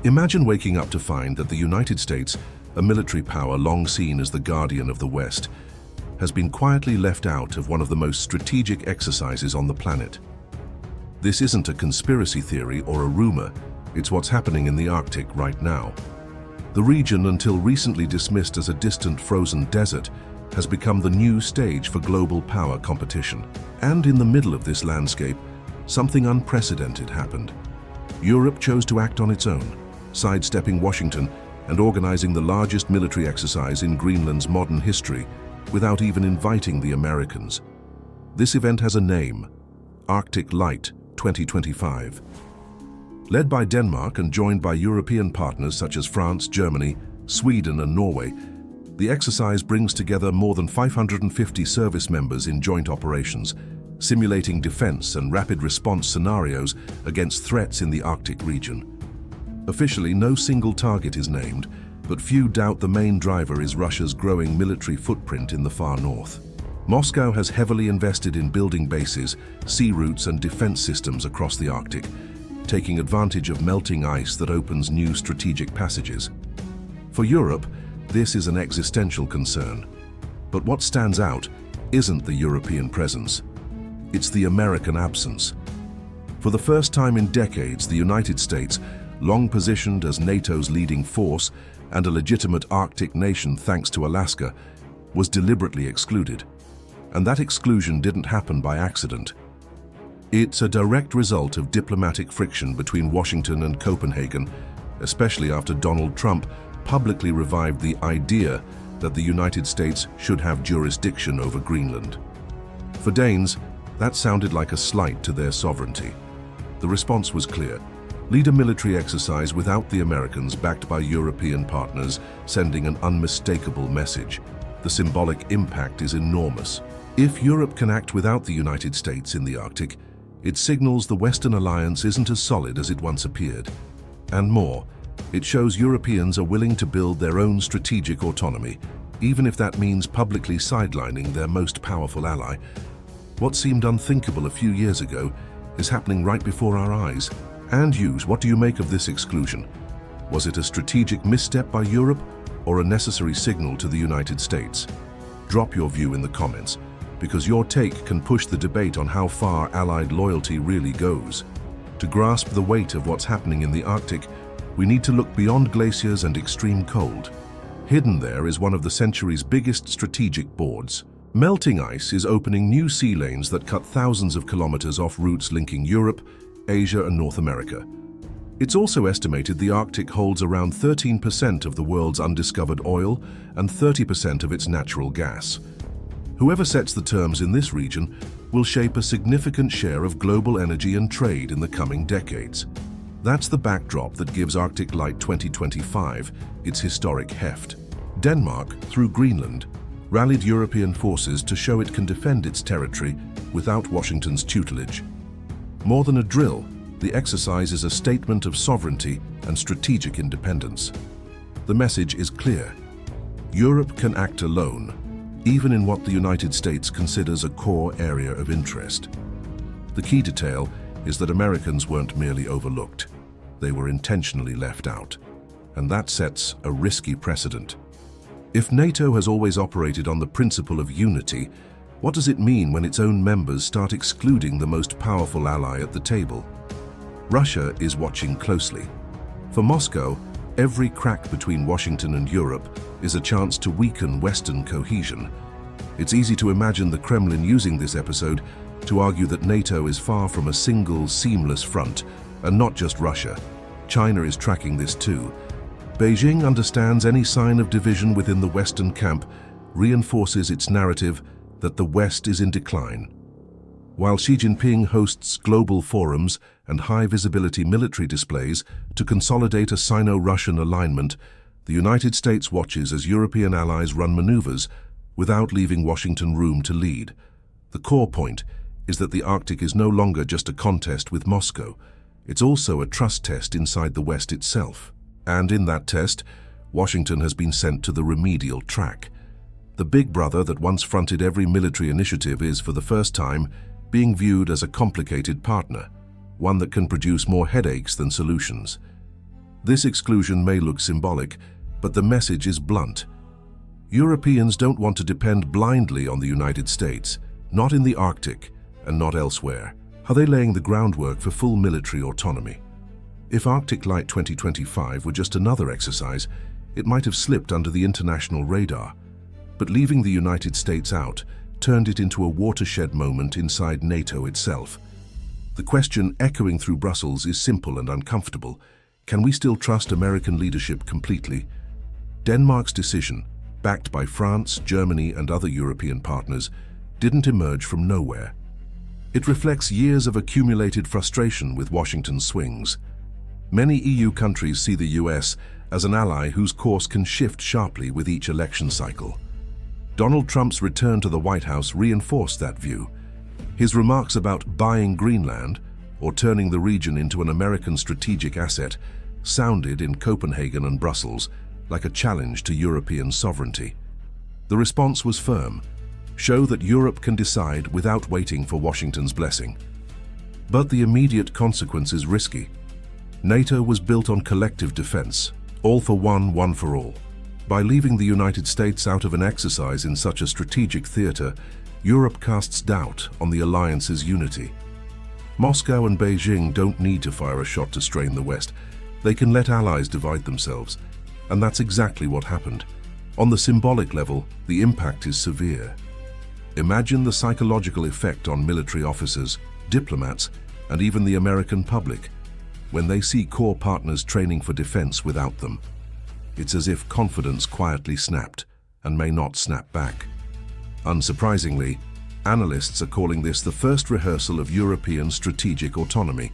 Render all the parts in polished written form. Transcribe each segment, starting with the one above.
Imagine waking up to find that the United States, a military power long seen as the guardian of the West, has been quietly left out of one of the most strategic exercises on the planet. This isn't a conspiracy theory or a rumor, it's what's happening in the Arctic right now. The region, until recently dismissed as a distant frozen desert, has become the new stage for global power competition. And in the middle of this landscape, something unprecedented happened. Europe chose to act on its own, sidestepping Washington and organizing the largest military exercise in Greenland's modern history without even inviting the Americans. This event has a name: Arctic Light 2025. Led by Denmark and joined by European partners such as France, Germany, Sweden and Norway, the exercise brings together more than 550 service members in joint operations, simulating defense and rapid response scenarios against threats in the Arctic region. Officially, no single target is named, but few doubt the main driver is Russia's growing military footprint in the far north. Moscow has heavily invested in building bases, sea routes and defense systems across the Arctic, taking advantage of melting ice that opens new strategic passages. For Europe, this is an existential concern. But what stands out isn't the European presence. It's the American absence. For the first time in decades, the United States, long positioned as NATO's leading force and a legitimate Arctic nation thanks to Alaska, was deliberately excluded. And that exclusion didn't happen by accident. It's a direct result of diplomatic friction between Washington and Copenhagen, especially after Donald Trump publicly revived the idea that the United States should have jurisdiction over Greenland. For Danes, that sounded like a slight to their sovereignty. The response was clear: lead a military exercise without the Americans, backed by European partners, sending an unmistakable message. The symbolic impact is enormous. If Europe can act without the United States in the Arctic, it signals the Western alliance isn't as solid as it once appeared. And more, it shows Europeans are willing to build their own strategic autonomy, even if that means publicly sidelining their most powerful ally. What seemed unthinkable a few years ago is happening right before our eyes. And Hughes, what do you make of this exclusion? Was it a strategic misstep by Europe or a necessary signal to the United States? Drop your view in the comments, because your take can push the debate on how far Allied loyalty really goes. To grasp the weight of what's happening in the Arctic, we need to look beyond glaciers and extreme cold. Hidden there is one of the century's biggest strategic boards. Melting ice is opening new sea lanes that cut thousands of kilometers off routes linking Europe, Asia and North America. It's also estimated the Arctic holds around 13% of the world's undiscovered oil and 30% of its natural gas. Whoever sets the terms in this region will shape a significant share of global energy and trade in the coming decades. That's the backdrop that gives Arctic Light 2025 its historic heft. Denmark, through Greenland, rallied European forces to show it can defend its territory without Washington's tutelage. More than a drill, the exercise is a statement of sovereignty and strategic independence. The message is clear: Europe can act alone, even in what the United States considers a core area of interest. The key detail is that Americans weren't merely overlooked, they were intentionally left out. And that sets a risky precedent. If NATO has always operated on the principle of unity, what does it mean when its own members start excluding the most powerful ally at the table? Russia is watching closely. For Moscow, every crack between Washington and Europe is a chance to weaken Western cohesion. It's easy to imagine the Kremlin using this episode to argue that NATO is far from a single, seamless front, and not just Russia. China is tracking this too. Beijing understands any sign of division within the Western camp reinforces its narrative that the West is in decline. While Xi Jinping hosts global forums and high-visibility military displays to consolidate a Sino-Russian alignment, the United States watches as European allies run maneuvers without leaving Washington room to lead. The core point is that the Arctic is no longer just a contest with Moscow. It's also a trust test inside the West itself. And in that test, Washington has been sent to the remedial track. The big brother that once fronted every military initiative is, for the first time, being viewed as a complicated partner, one that can produce more headaches than solutions. This exclusion may look symbolic, but the message is blunt. Europeans don't want to depend blindly on the United States, not in the Arctic and not elsewhere. Are they laying the groundwork for full military autonomy? If Arctic Light 2025 were just another exercise, it might have slipped under the international radar. But leaving the United States out turned it into a watershed moment inside NATO itself. The question echoing through Brussels is simple and uncomfortable. Can we still trust American leadership completely? Denmark's decision, backed by France, Germany, and other European partners, didn't emerge from nowhere. It reflects years of accumulated frustration with Washington's swings. Many EU countries see the US as an ally whose course can shift sharply with each election cycle. Donald Trump's return to the White House reinforced that view. His remarks about buying Greenland, or turning the region into an American strategic asset, sounded in Copenhagen and Brussels like a challenge to European sovereignty. The response was firm: show that Europe can decide without waiting for Washington's blessing. But the immediate consequence is risky. NATO was built on collective defense, all for one, one for all. By leaving the United States out of an exercise in such a strategic theater, Europe casts doubt on the alliance's unity. Moscow and Beijing don't need to fire a shot to strain the West. They can let allies divide themselves. And that's exactly what happened. On the symbolic level, the impact is severe. Imagine the psychological effect on military officers, diplomats, and even the American public when they see core partners training for defense without them. It's as if confidence quietly snapped and may not snap back. Unsurprisingly, analysts are calling this the first rehearsal of European strategic autonomy,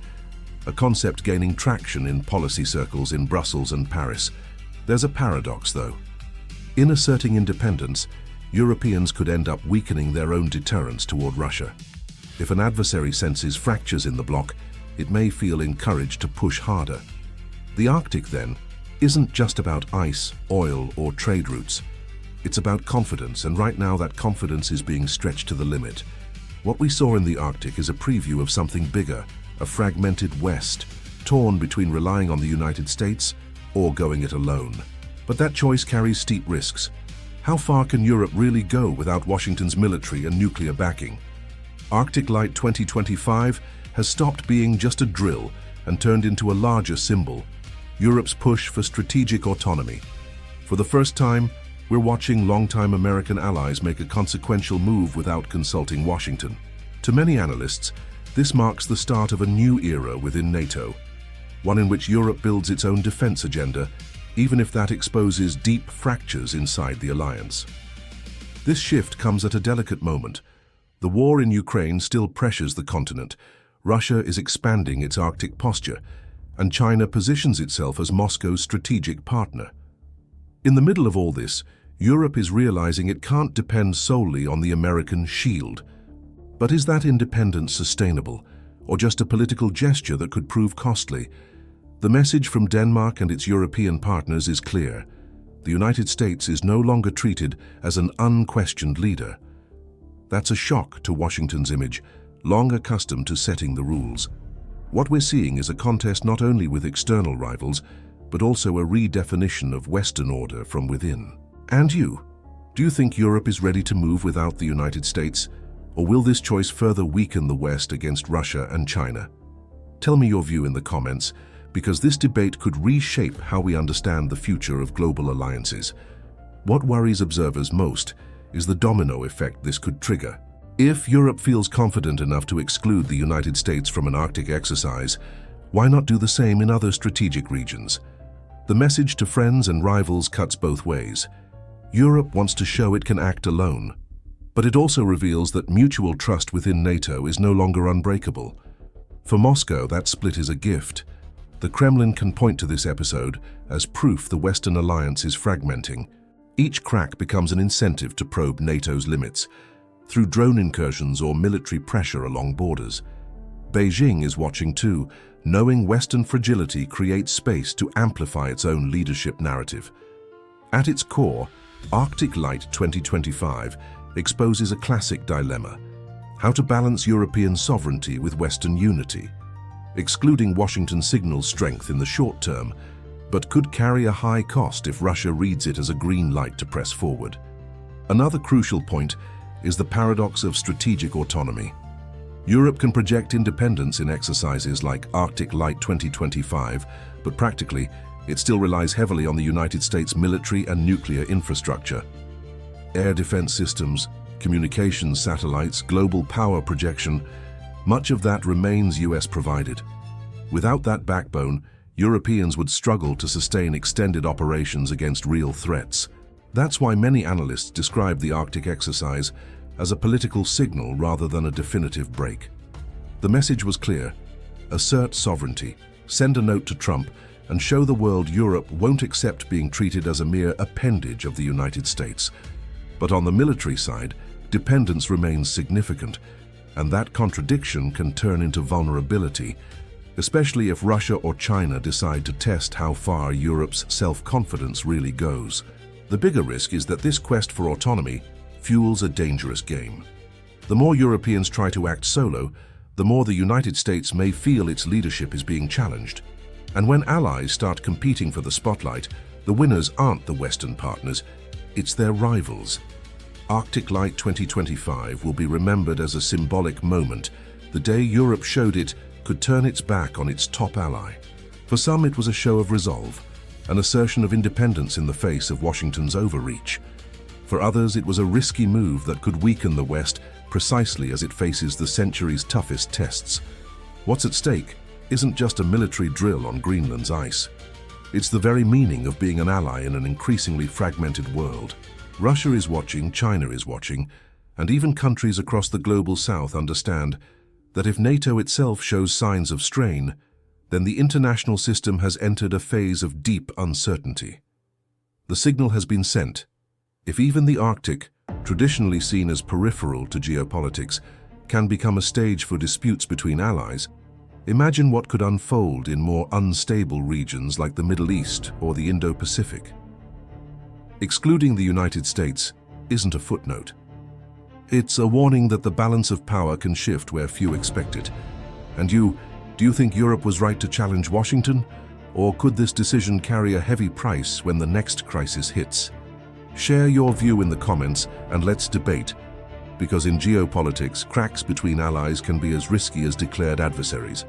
a concept gaining traction in policy circles in Brussels and Paris. There's a paradox, though. In asserting independence, Europeans could end up weakening their own deterrence toward Russia. If an adversary senses fractures in the bloc, it may feel encouraged to push harder. The Arctic, then, isn't just about ice, oil, or trade routes. It's about confidence, and right now that confidence is being stretched to the limit. What we saw in the Arctic is a preview of something bigger, a fragmented West, torn between relying on the United States or going it alone. But that choice carries steep risks. How far can Europe really go without Washington's military and nuclear backing? Arctic Light 2025 has stopped being just a drill and turned into a larger symbol: Europe's push for strategic autonomy. For the first time, we're watching longtime American allies make a consequential move without consulting Washington. To many analysts, this marks the start of a new era within NATO, one in which Europe builds its own defense agenda, even if that exposes deep fractures inside the alliance. This shift comes at a delicate moment. The war in Ukraine still pressures the continent. Russia is expanding its Arctic posture, and China positions itself as Moscow's strategic partner. In the middle of all this, Europe is realizing it can't depend solely on the American shield. But is that independence sustainable, or just a political gesture that could prove costly? The message from Denmark and its European partners is clear. The United States is no longer treated as an unquestioned leader. That's a shock to Washington's image, long accustomed to setting the rules. What we're seeing is a contest not only with external rivals, but also a redefinition of Western order from within. And you? Do you think Europe is ready to move without the United States? Or will this choice further weaken the West against Russia and China? Tell me your view in the comments, because this debate could reshape how we understand the future of global alliances. What worries observers most is the domino effect this could trigger. If Europe feels confident enough to exclude the United States from an Arctic exercise, why not do the same in other strategic regions? The message to friends and rivals cuts both ways. Europe wants to show it can act alone, but it also reveals that mutual trust within NATO is no longer unbreakable. For Moscow, that split is a gift. The Kremlin can point to this episode as proof the Western alliance is fragmenting. Each crack becomes an incentive to probe NATO's limits, through drone incursions or military pressure along borders. Beijing is watching too, knowing Western fragility creates space to amplify its own leadership narrative. At its core, Arctic Light 2025 exposes a classic dilemma: how to balance European sovereignty with Western unity. Excluding Washington signals strength in the short term, but could carry a high cost if Russia reads it as a green light to press forward. Another crucial point is the paradox of strategic autonomy. Europe can project independence in exercises like Arctic Light 2025, but practically, it still relies heavily on the United States military and nuclear infrastructure. Air defense systems, communications satellites, global power projection, much of that remains US provided. Without that backbone, Europeans would struggle to sustain extended operations against real threats. That's why many analysts describe the Arctic exercise as a political signal rather than a definitive break. The message was clear: assert sovereignty, send a note to Trump, and show the world Europe won't accept being treated as a mere appendage of the United States. But on the military side, dependence remains significant, and that contradiction can turn into vulnerability, especially if Russia or China decide to test how far Europe's self-confidence really goes. The bigger risk is that this quest for autonomy fuels a dangerous game. The more Europeans try to act solo, the more the United States may feel its leadership is being challenged. And when allies start competing for the spotlight, the winners aren't the Western partners, it's their rivals. Arctic Light 2025 will be remembered as a symbolic moment, the day Europe showed it could turn its back on its top ally. For some, it was a show of resolve, an assertion of independence in the face of Washington's overreach. For others, it was a risky move that could weaken the West precisely as it faces the century's toughest tests. What's at stake isn't just a military drill on Greenland's ice. It's the very meaning of being an ally in an increasingly fragmented world. Russia is watching, China is watching, and even countries across the global south understand that if NATO itself shows signs of strain, then the international system has entered a phase of deep uncertainty. The signal has been sent. If even the Arctic, traditionally seen as peripheral to geopolitics, can become a stage for disputes between allies, imagine what could unfold in more unstable regions like the Middle East or the Indo-Pacific. Excluding the United States isn't a footnote. It's a warning that the balance of power can shift where few expect it. And do you think Europe was right to challenge Washington? Or could this decision carry a heavy price when the next crisis hits? Share your view in the comments and let's debate, because in geopolitics, cracks between allies can be as risky as declared adversaries.